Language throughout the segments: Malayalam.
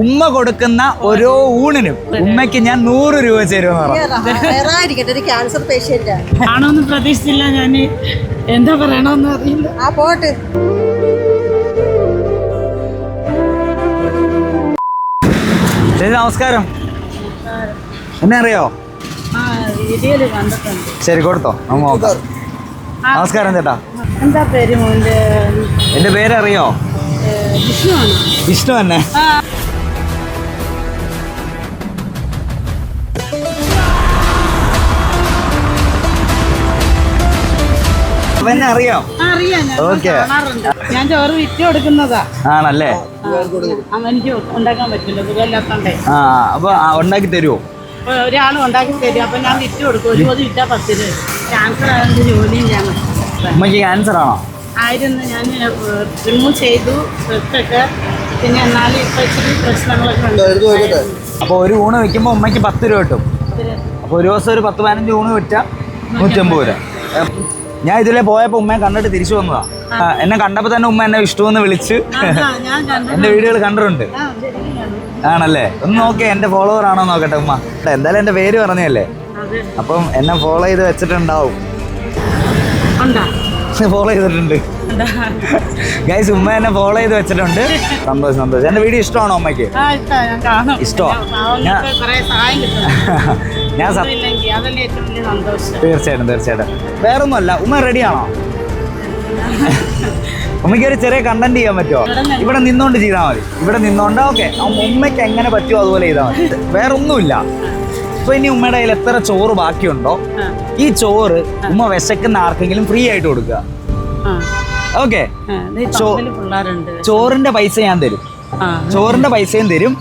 ഉമ്മ കൊടുക്കുന്ന ഓരോ ഊണിനും ഉമ്മയ്ക്ക് ഞാൻ 100 രൂപ തരുമെന്ന് ക്യാൻസർ പേഷ്യന്റ് ആണോന്ന് പ്രതീക്ഷിച്ചില്ല. ഞാൻ എന്താ പറയണമെന്ന് അറിയില്ല. ആ പോട്ട്. നമസ്കാരം. എന്നെ അറിയോ? ശരി, കൊടുത്തോ, നമുക്ക് നോക്കാം. നമസ്കാരം ചേട്ടാ. എന്താ പേര് മോന്റെ? എന്റെ പേരറിയോ? വിഷ്ണു. വിഷ്ണു തന്നെ. എന്നെ അറിയാം. ഓക്കെ. ഞാൻ ചോറ് വിറ്റ് കൊടുക്കുന്നതാ. ആണല്ലേ? എനിക്ക് ഉണ്ടാക്കാൻ പറ്റില്ല, സുഖമില്ലാത്തോണ്ടേ. അപ്പൊ ഉണ്ടാക്കി തരുമോ? ഒരാൾ ഉണ്ടാക്കി തരും. അപ്പൊ ഞാൻ വിറ്റ് കൊടുക്കും. ഒരു പൊതി വിറ്റാ 10 രൂപ. ക്യാൻസർ ആയതിന്റെ ജോലിയും ഞാൻ. ഉമ്മയ്ക്ക് ക്യാൻസർ ആണോ? ആയിരുന്നു. ഞാൻ റിമൂവ് ചെയ്തു ഒക്കെ. പിന്നെ എന്നാലും ഇപ്പൊ ഇച്ചിരി പ്രശ്നങ്ങളൊക്കെ ഉണ്ട്. അപ്പൊ ഒരു ഊണ് വെക്കുമ്പോ ഉമ്മയ്ക്ക് 10 രൂപ കിട്ടും. അപ്പൊ ഒരു ദിവസം ഒരു 10-15 ഊണ് വിറ്റാ 150 രൂപ. ഞാൻ ഇതിലെ പോയപ്പോ ഉമ്മയെ കണ്ടിട്ട് തിരിച്ചു വന്നതാ. എന്നെ കണ്ടപ്പോ തന്നെ ഉമ്മ എന്നെ വിഷ്ണുവെന്ന് വിളിച്ച് എന്റെ വീഡിയോകൾ കണ്ടിട്ടുണ്ട്. ആണല്ലേ? ഒന്ന് നോക്കിയേ, എന്റെ ഫോളോവർ ആണോ നോക്കട്ടെ ഉമ്മ. എന്തായാലും എന്റെ പേര് പറഞ്ഞല്ലേ, അപ്പം എന്നെ ഫോളോ ചെയ്ത് വെച്ചിട്ടുണ്ടാവും. ഫോളോ ചെയ്തിട്ടുണ്ട് ഗൈസ്. ഉമ്മ എന്നെ ഫോളോ ചെയ്ത് വെച്ചിട്ടുണ്ട്. സന്തോഷം, സന്തോഷം. എന്റെ വീഡിയോ ഇഷ്ടമാണോ ഉമ്മയ്ക്ക്? ഇഷ്ടോ? ഞാൻ തീർച്ചയായിട്ടും തീർച്ചയായിട്ടും. വേറൊന്നുമല്ല, ഉമ്മ റെഡിയാണോ? ഉമ്മയ്ക്ക് ഒരു ചെറിയ കണ്ടന്റ് ചെയ്യാൻ പറ്റുമോ? ഇവിടെ നിന്നോണ്ട് ചെയ്താൽ മതി. ഇവിടെ നിന്നോണ്ട് ഓക്കെ. ഉമ്മയ്ക്ക് എങ്ങനെ പറ്റുമോ അതുപോലെ ചെയ്താൽ മതി. വേറെ ഒന്നുമില്ല. ഇപ്പൊ ഇനി ഉമ്മയുടെ കയ്യിൽ എത്ര ചോറ് ബാക്കിയുണ്ടോ, ഈ ചോറ് ഉമ്മ വിശക്കുന്ന ആർക്കെങ്കിലും ഫ്രീ ആയിട്ട് കൊടുക്കുക. ഓക്കെ? ചോറിന്റെ പൈസ ഞാൻ തരും. ചോറിന്റെ പൈസയും തരും.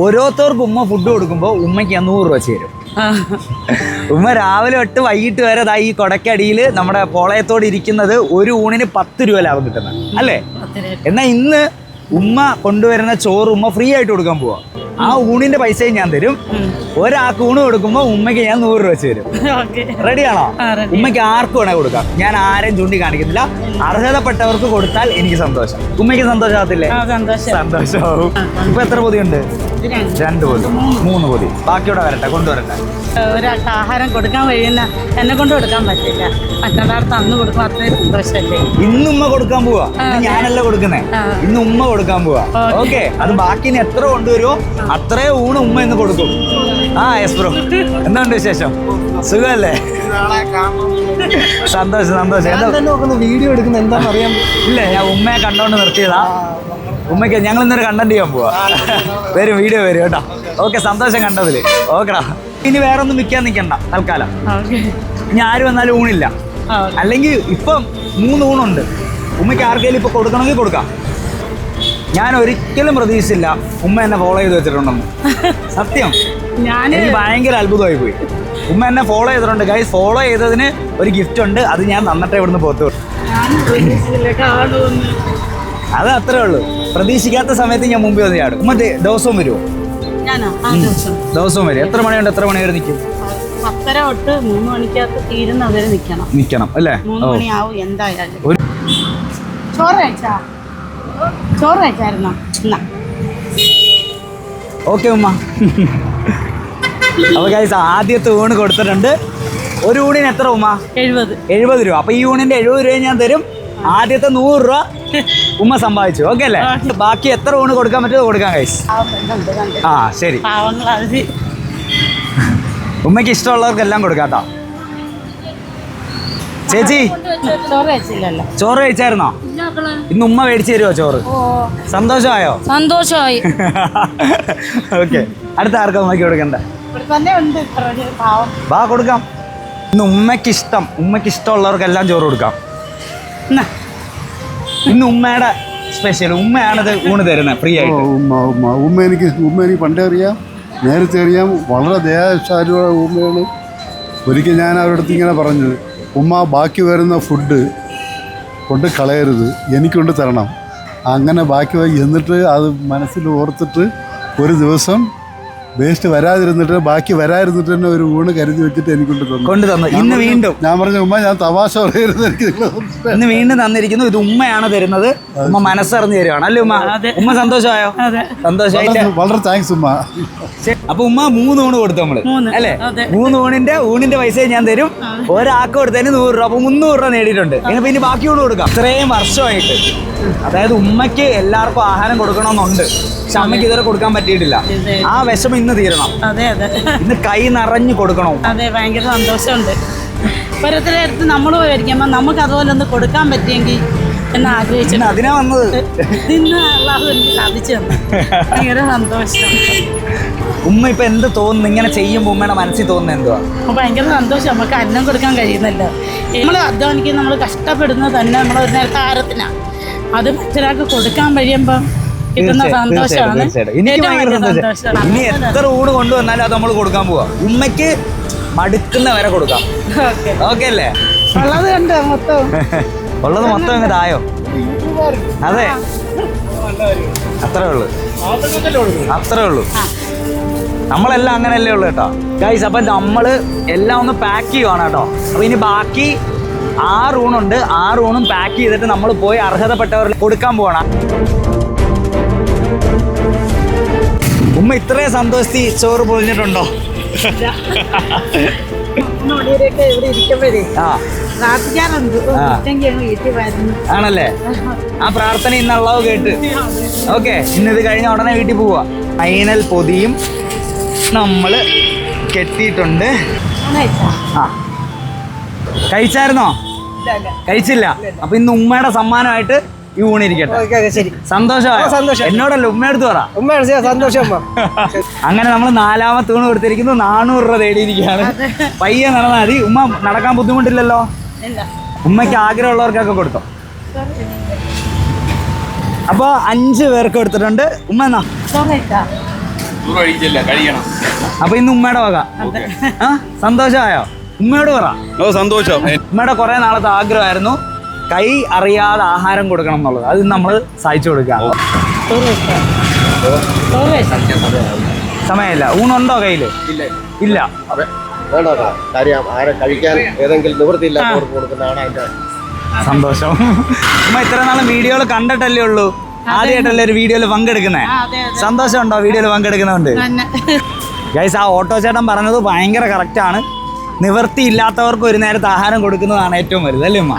ഓരോരുത്തർക്കും ഉമ്മ ഫുഡ് കൊടുക്കുമ്പോ ഉമ്മയ്ക്ക് ഞാൻ 100 രൂപ തരും. ഉമ്മ രാവിലെ തൊട്ട് വൈകിട്ട് വരെ ഈ കൊടക്കടിയിൽ നമ്മുടെ പോളയത്തോട് ഇരിക്കുന്നത് ഒരു ഊണിന് 10 രൂപ ലാഭം കിട്ടുന്നത് അല്ലേ? എന്നാ ഇന്ന് ഉമ്മ കൊണ്ടുവരുന്ന ചോറ് ഉമ്മ ഫ്രീ ആയിട്ട് കൊടുക്കാൻ പോവാ. ആ ഊണിന്റെ പൈസയും ഞാൻ തരും. ഒരാൾക്ക് ഊണ് കൊടുക്കുമ്പോ ഉമ്മയ്ക്ക് ഞാൻ 100 രൂപ തരും. റെഡിയാണോ? ഉമ്മയ്ക്ക് ആർക്കും വേണേ കൊടുക്കാം. ഞാൻ ആരെയും ചൂണ്ടി കാണിക്കുന്നില്ല. അർഹതപ്പെട്ടവർക്ക് കൊടുത്താൽ എനിക്ക് സന്തോഷം. ഉമ്മയ്ക്ക് സന്തോഷമാകത്തില്ലേ? സന്തോഷമാവും. ഇപ്പൊ എത്ര പൊതിയുണ്ട്? 2 പൊതി, 3 പൊതി. ബാക്കിയോടെ വരട്ടെ, കൊണ്ടുവരട്ടെ. ഒരാൾക്ക് ആഹാരം കൊടുക്കാൻ കഴിയുന്ന എന്നെ കൊണ്ട് കൊടുക്കാൻ പറ്റില്ല. മറ്റൊരാൾക്ക് അന്ന് കൊടുക്കാൻ അത്രയും സന്തോഷമല്ലേ. ഇന്ന് ഉമ്മ കൊടുക്കാൻ പോവാ. ഞാനല്ല കൊടുക്കുന്നേ, ഇന്ന് ഉമ്മ കൊടുക്കാൻ പോവാ. ഓക്കെ? അത് ബാക്കി ഇനി എത്ര കൊണ്ടുവരുമോ അത്രേ ഊണ് ഉമ്മ ഇന്ന് കൊടുക്കും. Yes bro. എന്തുണ്ട് വിശേഷം? സുഖല്ലേ? സന്തോഷം, സന്തോഷം. വീഡിയോ എടുക്കുന്ന എന്താണെന്ന് അറിയാൻ ഇല്ല, ഞാൻ ഉമ്മയെ കണ്ടോണ്ട് നിർത്തിയതാ. ഉമ്മയ്ക്ക് ഞങ്ങൾ ഇന്നൊരു കണ്ടന്റ് ചെയ്യാൻ പോവാ. വരും, വീഡിയോ വരും കേട്ടോ. ഓക്കെ, സന്തോഷം കണ്ടതില്. ഓക്കെടാ. ഇനി വേറെ ഒന്നും വിൽക്കാൻ നിൽക്കണ്ട തൽക്കാലം. ഇനി ആര് വന്നാലും ഊണില്ല. അല്ലെങ്കിൽ ഇപ്പം 3 ഊണുണ്ട്. ഉമ്മയ്ക്ക് ആർക്കെങ്കിലും ഇപ്പൊ കൊടുക്കണമെങ്കിൽ കൊടുക്കാം. ഞാൻ ഒരിക്കലും പ്രതീക്ഷിച്ചില്ല ഉമ്മ എന്നെ ഫോളോ ചെയ്ത് വെച്ചിട്ടുണ്ടെന്ന്. സത്യം, എനിക്ക് ഭയങ്കര അത്ഭുതമായി പോയി. ഉമ്മ എന്നെ ഫോളോ ചെയ്തിട്ടുണ്ട് ഗൈസ്. ഫോളോ ചെയ്തതിന് ഒരു ഗിഫ്റ്റ് ഉണ്ട്. അത് ഞാൻ തന്നിട്ടേ ഇവിടുന്ന് പോത്തു. അത് അത്രേ ഉള്ളൂ. പ്രതീക്ഷിക്കാത്ത സമയത്ത് ഞാൻ മുമ്പേ വന്ന് ചാടും. ഉമ്മ ദിവസവും വരുമോ? ദിവസവും വരും. എത്ര മണിയുണ്ട്? എത്ര മണി വരെ നിൽക്കും? 10:30 തൊട്ട് 3 മണിക്കകത്ത് തീരുന്നവരെ നിൽക്കണം അല്ലേ? 3 മണിയാവും എന്തായാലും. ചോറ് കഴിച്ചായിരുന്നോ? ഓക്കെ ഉമ്മ. അപ്പൊ ഗൈസ്, ആദ്യത്തെ ഊണ് കൊടുത്തിട്ടുണ്ട്. ഒരു ഊണിന് എത്ര ഉമ്മ? 70 രൂപ. അപ്പൊ ഈ ഊണിന്റെ 70 രൂപ ഞാൻ തരും. ആദ്യത്തെ 100 രൂപ ഉമ്മ സമ്പാദിച്ചു. ഓക്കെ അല്ലേ? ബാക്കി എത്ര ഊണ് കൊടുക്കാൻ പറ്റുമോ കൊടുക്കാം ഗൈസ്. ശരി. ഉമ്മയ്ക്ക് ഇഷ്ടമുള്ളവർക്കെല്ലാം കൊടുക്കാട്ടോ. ചേച്ചി, ചോറ് കഴിച്ചായിരുന്നോ? ഇന്ന് ഉമ്മ മേടിച്ചു തരുമോ ചോറ്? സന്തോഷമായോ? സന്തോഷമായി. ഓക്കെ, അടുത്ത ആർക്കാ ഉമ്മയ്ക്ക് കൊടുക്കണ്ട? വാ, കൊടുക്കാം. ഇന്ന് ഉമ്മയ്ക്ക് ഇഷ്ടമുള്ളവർക്കെല്ലാം ചോറ് കൊടുക്കാം. ഇന്ന് ഉമ്മയുടെ സ്പെഷ്യൽ. ഉമ്മയാണിത് ഊണ് തരുന്നത് ഫ്രീ ആയിട്ട്. ഉമ്മ എനിക്ക് പണ്ടേ അറിയാം, നേരത്തെ അറിയാം. വളരെ ദയാശാലിയുള്ള ഉമ്മയാണ്. ഒരിക്കൽ ഞാൻ അവരുടെ അടുത്ത് ഇങ്ങനെ പറഞ്ഞു, ഉമ്മ ബാക്കി വരുന്ന ഫുഡ് കൊണ്ട് കളയരുത്, എനിക്കൊണ്ട് തരണം. അങ്ങനെ ബാക്കി എന്നിട്ട് അത് മനസ്സിൽ ഓർത്തിട്ട് ഒരു ദിവസം വേസ്റ്റ് വരാതിരുന്നിട്ട് ബാക്കി വരാതിരുന്നിട്ട് തന്നെ ഒരു ഊണ് കരുതി വെച്ചിട്ട് എനിക്ക് കൊണ്ട് തന്നു. ഇന്ന് വീണ്ടും ഞാൻ പറഞ്ഞു ഉമ്മ ഞാൻ തമാശ പറയരുത്, എനിക്ക് ഇന്ന് വീണ്ടും തന്നിരിക്കുന്നു. ഇത് ഉമ്മയാണ് തരുന്നത്. ഉമ്മ മനസ്സറിഞ്ഞ് തരുവാണ് അല്ലേ ഉമ്മ? ഉമ്മ സന്തോഷമായോ? സന്തോഷമായിട്ട് വളരെ താങ്ക്സ് ഉമ്മ. അപ്പൊ ഉമ്മ 3 ഊണ് കൊടുത്തു നമ്മള് അല്ലേ? 3 ഊണിന്റെ പൈസ ഞാൻ തരും. ഒരാൾക്ക് കൊടുത്തതിന് 100 രൂപ. അപ്പൊ 300 രൂപ നേടിയിട്ടുണ്ട്. ഇനിയിപ്പോ ഇനി ബാക്കി ഊണ് കൊടുക്കാം. ഇത്രയും വർഷമായിട്ട് അതായത് ഉമ്മയ്ക്ക് എല്ലാവർക്കും ആഹാരം കൊടുക്കണമെന്നുണ്ട്. പക്ഷെ അമ്മയ്ക്ക് ഇതുവരെ കൊടുക്കാൻ പറ്റിയിട്ടില്ല. ആ വിഷമം ഇന്ന് തീരണം. അതെ അതെ, ഇന്ന് കൈ നിറഞ്ഞു കൊടുക്കണം. അതെ, ഭയങ്കര സന്തോഷമുണ്ട്. ഓരോരുത്തരുടെ അടുത്ത് നമ്മൾ പോയിരിക്കുമ്പോൾ നമുക്ക് അതുപോലെ ഒന്ന് കൊടുക്കാൻ പറ്റിയെങ്കിൽ എന്ന് ആഗ്രഹിച്ചിട്ട് അതിനാ വന്നത്. ഇന്ന് അള്ളാഹു എനിക്ക് സാധിച്ചു തന്നു. ഭയങ്കര സന്തോഷം. ഉമ്മ ഇപ്പൊ എന്ത് തോന്നുന്നു ഇങ്ങനെ ചെയ്യുമ്പോൾ? ഉമ്മയുടെ മനസ്സിൽ തോന്നുന്നത് എന്തുവാ? ഭയങ്കര സന്തോഷം. നമുക്ക് അന്നം കൊടുക്കാൻ കഴിയുന്നല്ലോ. നമ്മൾ അധ്വാനിക്കുന്ന, നമ്മൾ കഷ്ടപ്പെടുന്നത് തന്നെ നമ്മൾ ഒരു നേരത്തെ ആഹാരത്തിനാണ്. അത് മറ്റൊരാൾക്ക് കൊടുക്കാൻ കഴിയുമ്പം കിട്ടുന്ന സന്തോഷമാണ്. എനിക്ക് ഭയങ്കര സന്തോഷം. ഇനി എത്ര ഊണ് കൊണ്ടുവന്നാലും അത് നമ്മൾ കൊടുക്കാൻ പോവാ. ഉമ്മയ്ക്ക് മടുക്കുന്ന വരെ കൊടുക്കാം. ഓക്കെ അല്ലേ? ഉള്ളത് കണ്ടോ മൊത്തം? ഉള്ളത് മൊത്തം അങ്ങ് തായോ? അതെ, അത്രേ ഉള്ളൂ. നമ്മളെല്ലാം അങ്ങനെയല്ലേ ഉള്ളു കേട്ടോ ഗൈസ്. അപ്പം നമ്മള് എല്ലാം ഒന്ന് പാക്ക് ചെയ്യുവാണ് കേട്ടോ. അപ്പൊ ഇനി ബാക്കി 6 ഊണുണ്ട്. 6 ഊണും പാക്ക് ചെയ്തിട്ട് നമ്മൾ പോയി അർഹതപ്പെട്ടവർക്ക് കൊടുക്കാൻ പോവാണ്. ഉമ്മ ഇത്രയും സന്തോഷത്തിൽ ചോറ് പൊതിഞ്ഞിട്ടുണ്ടോ? ആണല്ലേ? ആ പ്രാർത്ഥന ഇന്നുള്ളവ് കേട്ട്. ഓക്കെ, ഇന്നിത് കഴിഞ്ഞ ഉടനെ വീട്ടിൽ പോവാ. ഫൈനൽ പൊതിയും നമ്മള് കെട്ടിയിട്ടുണ്ട്. ആ, കഴിച്ചായിരുന്നോ? കഴിച്ചില്ല. അപ്പൊ ഇന്ന് ഉമ്മയുടെ സമ്മാനമായിട്ട് ഈ ഊണിരിക്കട്ടെ. സന്തോഷമായോ? എന്നോടല്ല, ഉമ്മയെടുത്ത് പറ. സന്തോഷം. അങ്ങനെ നമ്മൾ 4ാമത്തെ ഊണ് കൊടുത്തിരിക്കുന്നു. 400 രൂപ തേടിയിരിക്കുകയാണ്. പയ്യെ നടന്നാൽ മതി. ഉമ്മ നടക്കാൻ ബുദ്ധിമുട്ടില്ലല്ലോ? ഉമ്മയ്ക്ക് ആഗ്രഹമുള്ളവർക്കൊക്കെ കൊടുത്തോ? അപ്പൊ 5 പേർക്ക് എടുത്തിട്ടുണ്ട്. ഉമ്മ എന്നാ അപ്പൊ ഇന്ന് ഉമ്മയുടെ വക. ആ, സന്തോഷമായോ? ഉമ്മയോട് പറ. സന്തോഷം. ഉമ്മയുടെ കുറെ നാളത്തെ ആഗ്രഹമായിരുന്നു കൈ അറിയാതെ ആഹാരം കൊടുക്കണം എന്നുള്ളത്. അത് നമ്മൾ സാധിച്ചു കൊടുക്കുക. സമയമില്ല. ഊണുണ്ടോ കയ്യില്? ഇല്ല. സന്തോഷം. ഉമ്മ ഇത്ര നാളും വീഡിയോകൾ കണ്ടിട്ടല്ലേ ഉള്ളൂ, ആദ്യമായിട്ടല്ലേ ഒരു വീഡിയോയിൽ പങ്കെടുക്കുന്നേ? സന്തോഷം ഉണ്ടോ വീഡിയോയിൽ പങ്കെടുക്കുന്നതുകൊണ്ട്? ഗൈസ്, ആ ഓട്ടോ ചേട്ടൻ പറഞ്ഞത് ഭയങ്കര കറക്റ്റാണ്. നിവൃത്തി ഇല്ലാത്തവർക്ക് ഒരു നേരത്തെ ആഹാരം കൊടുക്കുന്നതാണ് ഏറ്റവും വലുത് അല്ലേ ഉമ്മ?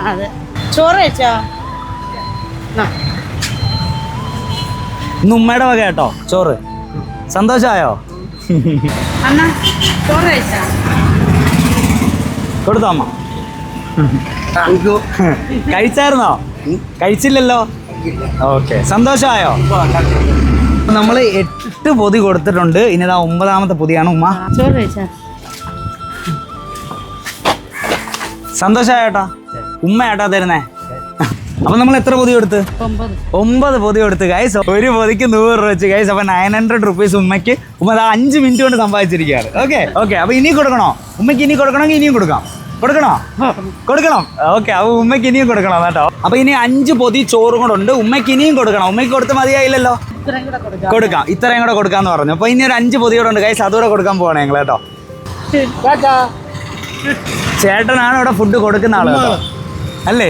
ചോറ് കഴിച്ചാ? ഇന്ന് ഉമ്മയുടെ വക കേട്ടോ ചോറ്. സന്തോഷമായോ? ചോറ് കഴിച്ചാ? കൊടുത്തോ അമ്മ? കഴിച്ചായിരുന്നോ? കഴിച്ചില്ലല്ലോ. ഓക്കെ, സന്തോഷമായോ? നമ്മൾ 8 പൊതി കൊടുത്തിട്ടുണ്ട്. ഇനി 9ാമത്തെ പൊതിയാണ് ഉമ്മ. ചോറ് കഴിച്ചാ? സന്തോഷമായോട്ടാ? ഉമ്മ ഏട്ടാ തരുന്നേ. അപ്പൊ നമ്മൾ എത്ര പൊതി കൊടുത്ത്? 9 പൊതി കൊടുത്ത് ഗൈസ്. ഒരു പൊതിക്ക് 100 രൂപ വെച്ച് ഗൈസ്. അപ്പൊ 900 റുപ്പീസ് ഉമ്മയ്ക്ക്. ഉമ്മ 5 മിനിറ്റ് കൊണ്ട് സമ്പാദിച്ചിരിക്കുകയാണ്. ഓക്കെ. അപ്പൊ ഇനി കൊടുക്കണോ? ഉമ്മയ്ക്ക് ഇനി കൊടുക്കണമെങ്കിൽ ഇനിയും കൊടുക്കണം. ഓക്കെ. അപ്പൊ ഉമ്മയ്ക്ക് ഇനിയും കൊടുക്കണം കേട്ടോ. അപ്പൊ ഇനി 5 പൊതി ചോറും കൂടെ ഉണ്ട്. ഉമ്മയ്ക്ക് ഇനിയും കൊടുക്കണം. ഉമ്മയ്ക്ക് കൊടുത്ത് മതിയായില്ലല്ലോ? കൊടുക്കാം. ഇത്രയും കൂടെ കൊടുക്കാന്ന് പറഞ്ഞു. അപ്പൊ ഇനി ഒരു 5 പൊതിയോടെ ഉണ്ട് ഗൈസ്. അതുകൂടെ കൊടുക്കാൻ പോവാണ് ഞങ്ങൾ കേട്ടോ. ചേട്ടനാണ് ഇവിടെ ഫുഡ് കൊടുക്കുന്ന ആള് കേട്ടോ അല്ലേ?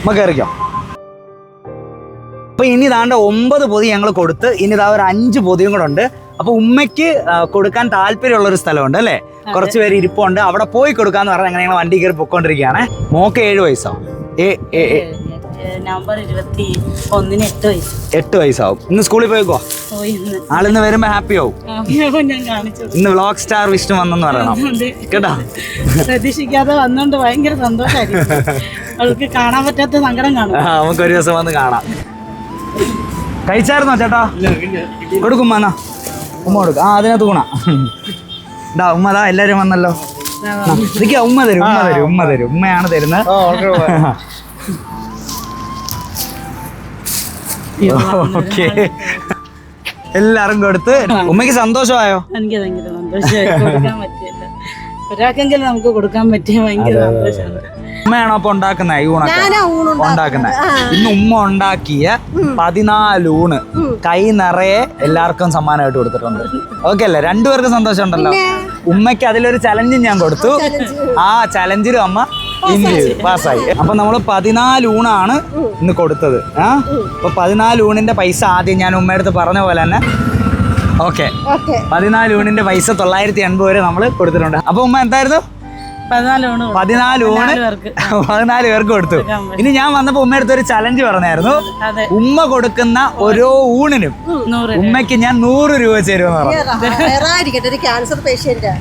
നമുക്ക് കയറിക്കോ. അപ്പൊ ഇനി താണ്ട 9 പൊതി ഞങ്ങൾ കൊടുത്ത് ഇനി ഒരു 5 പൊതിയും കൂടെ ഉണ്ട്. അപ്പൊ ഉമ്മയ്ക്ക് കൊടുക്കാൻ താല്പര്യമുള്ള ഒരു സ്ഥലമുണ്ട് അല്ലേ? കുറച്ച് പേര് ഇരിപ്പുണ്ട്. അവിടെ പോയി കൊടുക്കാന്ന് പറഞ്ഞാൽ അങ്ങനെ ഞങ്ങൾ വണ്ടി കയറി പൊക്കോണ്ടിരിക്കുകയാണ്. മോക്ക് 7 വയസ്സോ? നവംബർ 21-ന് 8 വയസ്സാവും. ഇന്ന് സ്കൂളിൽ പോയിക്കോ. ആളിന്ന് വരുമ്പോ ഹാപ്പി ആവും. ഇന്ന് വ്ളോഗ് സ്റ്റാർ വിഷ്ണു വന്നെന്ന് പറയണം കേട്ടോ. പ്രതീക്ഷിക്കാതെ വന്നോണ്ട് ഭയങ്കര സന്തോഷമായിരിക്കും. അവൾക്ക് കാണാൻ പറ്റാത്ത സങ്കടം കാണും. നമുക്ക് ഒരു ദിവസം വന്ന് കാണാം. കഴിച്ചായിരുന്നോ ചേട്ടാ? കൊടുക്കും എന്നാ ഉമ്മ കൊടുക്കും. ആ, അതിനകത്ത് ഗുണ ഡാ ഉമ്മ. ദാ എല്ലാരും വന്നല്ലോ. ഉമ്മ തരും. ഉമ്മയാണ് തരുന്നത്. ഓക്കെ, എല്ലാരും കൊടുത്ത്. ഉമ്മയ്ക്ക് സന്തോഷമായോ? എനിക്ക് ഭയങ്കര സന്തോഷമായി. കൊടുക്കാൻ പറ്റിയല്ലോ. ഒരാൾക്കെങ്കിലും നമുക്ക് കൊടുക്കാൻ പറ്റിയ ഭയങ്കര സന്തോഷമാണ്. ഉമ്മയാണോ അപ്പൊ ഉണ്ടാക്കുന്ന ഈ ഊണൊക്കെ ഞാനാ ഊണ് ഉണ്ടാക്കുന്നത്? ഇന്ന് ഉമ്മ ഉണ്ടാക്കിയ 14 ഊണ് കൈ നിറയെ എല്ലാവർക്കും സമ്മാനമായിട്ട് കൊടുത്തിട്ടുണ്ട്. ഓക്കെ അല്ലേ? രണ്ടുപേർക്കും സന്തോഷം ഉണ്ടല്ലോ. ഉമ്മയ്ക്ക് അതിലൊരു ചലഞ്ചും ഞാൻ കൊടുത്തു. ആ ചലഞ്ചിലും അമ്മ പാസ്സായി. അപ്പൊ നമ്മള് 14 ഊണാണ് ഇന്ന് കൊടുത്തത്. അപ്പൊ 14 ഊണിന്റെ പൈസ ആദ്യം ഞാൻ ഉമ്മയുടെ അടുത്ത് പറഞ്ഞ പോലെ തന്നെ ഓക്കെ 14 ഊണിന്റെ പൈസ 980 വരെ നമ്മള് കൊടുത്തിട്ടുണ്ട്. അപ്പൊ ഉമ്മ എന്തായിരുന്നു 14 ഊണ് 14 പേർക്ക് കൊടുത്തു. ഇനി ഞാൻ വന്നപ്പോ ഉമ്മയുടെ അടുത്ത് ഒരു ചലഞ്ച് പറഞ്ഞായിരുന്നു. ഉമ്മ കൊടുക്കുന്ന ഓരോ ഊണിനും ഉമ്മയ്ക്ക് ഞാൻ 100 രൂപ തരുമെന്ന് പറഞ്ഞു. ഒരു ക്യാൻസർ പേഷ്യന്റ്.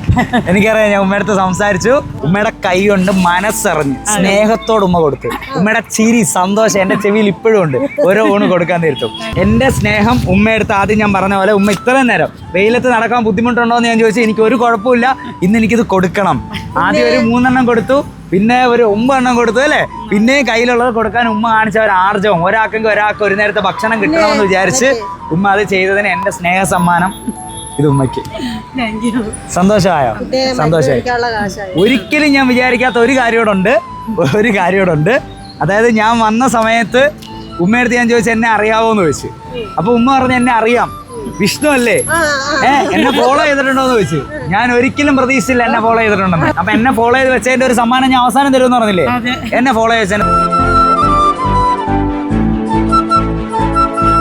എനിക്കറിയാം. ഞാൻ ഉമ്മയുടെ അടുത്ത് സംസാരിച്ചു. ഉമ്മയുടെ കൈ കൊണ്ട് മനസ്സറിഞ്ഞ് സ്നേഹത്തോട് ഉമ്മ കൊടുത്തു. ഉമ്മയുടെ ചിരി സന്തോഷം എന്റെ ചെവിയിൽ ഇപ്പോഴും ഉണ്ട്. ഓരോ ഊണ് കൊടുക്കാൻ തീർത്തും എന്റെ സ്നേഹം ഉമ്മയെടുത്ത് ആദ്യം ഞാൻ പറഞ്ഞ പോലെ ഉമ്മ ഇത്രയും നേരം വെയിലത്ത് നടക്കാൻ ബുദ്ധിമുട്ടുണ്ടോ എന്ന് ഞാൻ ചോദിച്ചു. എനിക്ക് ഒരു കുഴപ്പമില്ല, ഇന്ന് എനിക്കിത് കൊടുക്കണം. ആദ്യം ഒരു 3 എണ്ണം കൊടുത്തു, പിന്നെ ഒരു 9 എണ്ണം കൊടുത്തു അല്ലേ. പിന്നെ കയ്യിലുള്ളത് കൊടുക്കാൻ ഉമ്മ കാണിച്ച ഒരു ആർജവം. ഒരാൾക്ക് ഒരു നേരത്തെ ഭക്ഷണം കിട്ടണമെന്ന് വിചാരിച്ച് ഉമ്മ അത് ചെയ്തതിന് എന്റെ സ്നേഹ സമ്മാനം ഇത് ഉമ്മയ്ക്ക്. സന്തോഷമായോ? സന്തോഷമായി. ഒരിക്കലും ഞാൻ വിചാരിക്കാത്ത ഒരു കാര്യോടുണ്ട്. അതായത് ഞാൻ വന്ന സമയത്ത് ഉമ്മയെടുത്ത് ഞാൻ ചോദിച്ചു എന്നെ അറിയാവോന്ന് ചോദിച്ചു. അപ്പൊ ഉമ്മ പറഞ്ഞു എന്നെ അറിയാം, വിഷ്ണു അല്ലേ, എന്നെ ഫോളോ ചെയ്തിട്ടുണ്ടോന്ന് ചോദിച്ചു. ഞാൻ ഒരിക്കലും പ്രതീക്ഷിച്ചില്ല എന്നെ ഫോളോ ചെയ്തിട്ടുണ്ടെന്ന്. അപ്പൊ എന്നെ ഫോളോ ചെയ്ത് വെച്ചതിന്റെ ഒരു സമ്മാനം ഞാൻ അവസാനം തരുമെന്ന് പറഞ്ഞില്ലേ. എന്നെ ഫോളോ ചെയ്ത്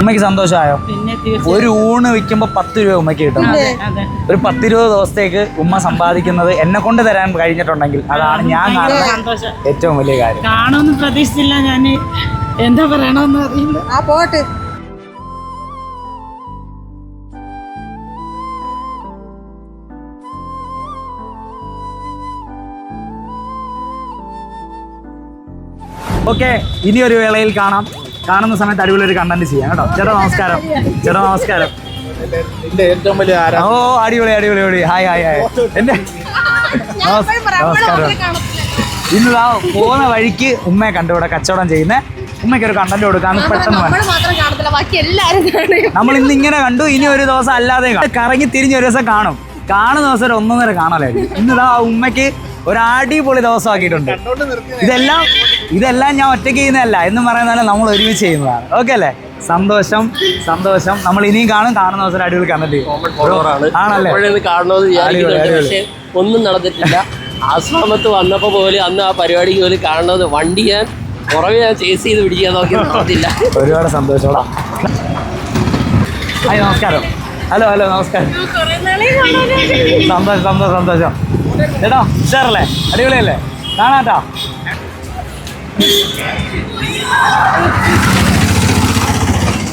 ഉമ്മയ്ക്ക് സന്തോഷമായോ? ഒരു ഊണ് വിൽക്കുമ്പോ 10 രൂപ ഉമ്മയ്ക്ക് കിട്ടും. ഒരു 10-20 ദിവസത്തേക്ക് ഉമ്മ സമ്പാദിക്കുന്നത് എന്നെ കൊണ്ട് തരാൻ കഴിഞ്ഞിട്ടുണ്ടെങ്കിൽ അതാണ് ഞാൻ കാണുന്ന ഏറ്റവും വലിയ കാര്യം. കാണുമെന്ന് പ്രതീക്ഷിച്ചില്ല. ഞാൻ എന്താ പറയണമെന്ന് അറിയില്ല. പോട്ട് ഓക്കെ, ഇനി ഒരു വേളയിൽ കാണുന്ന സമയത്ത് അടിപൊളി ഒരു കണ്ടന്റ് ചെയ്യാം കേട്ടോ. ചേട്ടാ നമസ്കാരം. ഓ അടിപൊളി. ഹായ്. എന്റെ നമസ്കാരം. ഇന്ന് പോകുന്ന വഴിക്ക് ഉമ്മയെ കണ്ടു ഇവിടെ കച്ചവടം ചെയ്യുന്ന ഉമ്മയ്ക്ക് ഒരു കണ്ടന്റ് കൊടുക്കാന്ന് പെട്ടെന്ന് നമ്മൾ ഇന്ന് ഇങ്ങനെ കണ്ടു. ഇനി ഒരു ദിവസം അല്ലാതെ കറങ്ങി തിരിഞ്ഞ് ഒരു ദിവസം കാണുന്ന ദിവസം ഒരു 1.5 കാണലായിരുന്നു. ഇന്നിതാ ഉമ്മയ്ക്ക് ഒരു അടിപൊളി ദിവസമാക്കിയിട്ടുണ്ട്. ഇതെല്ലാം ഞാൻ ഒറ്റയ്ക്ക് ചെയ്യുന്നതല്ല എന്ന് പറയുന്ന നമ്മൾ ഒരുമിച്ച് ചെയ്യുന്നതാണ്. ഓക്കെ അല്ലേ? സന്തോഷം. നമ്മൾ ഇനിയും കാണുന്ന ദിവസം അടിപൊളി കണ്ടിട്ട് ആണല്ലേ? പക്ഷേ ഒന്നും നടന്നിട്ടില്ല. ആശ്രമത്ത് വന്നപ്പോ പോലെ അന്ന് ആ പരിപാടിക്ക് പോലും കാണുന്നത് വണ്ടി ഞാൻ പുറമെ ഞാൻ ചേസ് ചെയ്ത് പിടിക്കാൻ നോക്കി നടന്നില്ല. ഒരുപാട് സന്തോഷോടാ. ഹായ് നമസ്കാരം. ഹലോ നമസ്കാരം. സന്തോഷം ചേട്ടാ. ഉഷാറല്ലേ? അടിപൊളിയല്ലേ? കാണാട്ടോ.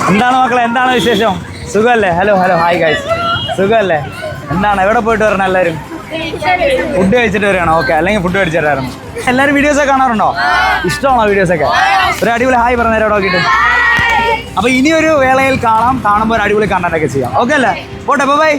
എന്താണ് മക്കളെ, എന്താണ് വിശേഷം? സുഖമല്ലേ? Hello hi guys. സുഖമല്ലേ? എന്താണ് എവിടെ പോയിട്ട് വരണം എല്ലാവരും? ഫുഡ് കഴിച്ചിട്ട് വരികയാണോ? ഓക്കെ, അല്ലെങ്കിൽ ഫുഡ് കഴിച്ചിട്ടായിരുന്നു. എല്ലാവരും വീഡിയോസൊക്കെ കാണാറുണ്ടോ? ഇഷ്ടമാണോ വീഡിയോസൊക്കെ? ഒരു അടിപൊളി ഹായ് പറഞ്ഞേരം അവിടെ നോക്കിയിട്ട്. അപ്പൊ ഇനിയൊരു വേളയിൽ കാണുമ്പോൾ ഒരു അടിപൊളി കണ്ടന്റ് ഒക്കെ ചെയ്യാം. ഓക്കെ അല്ലേ? പോട്ടെ, ബൈ.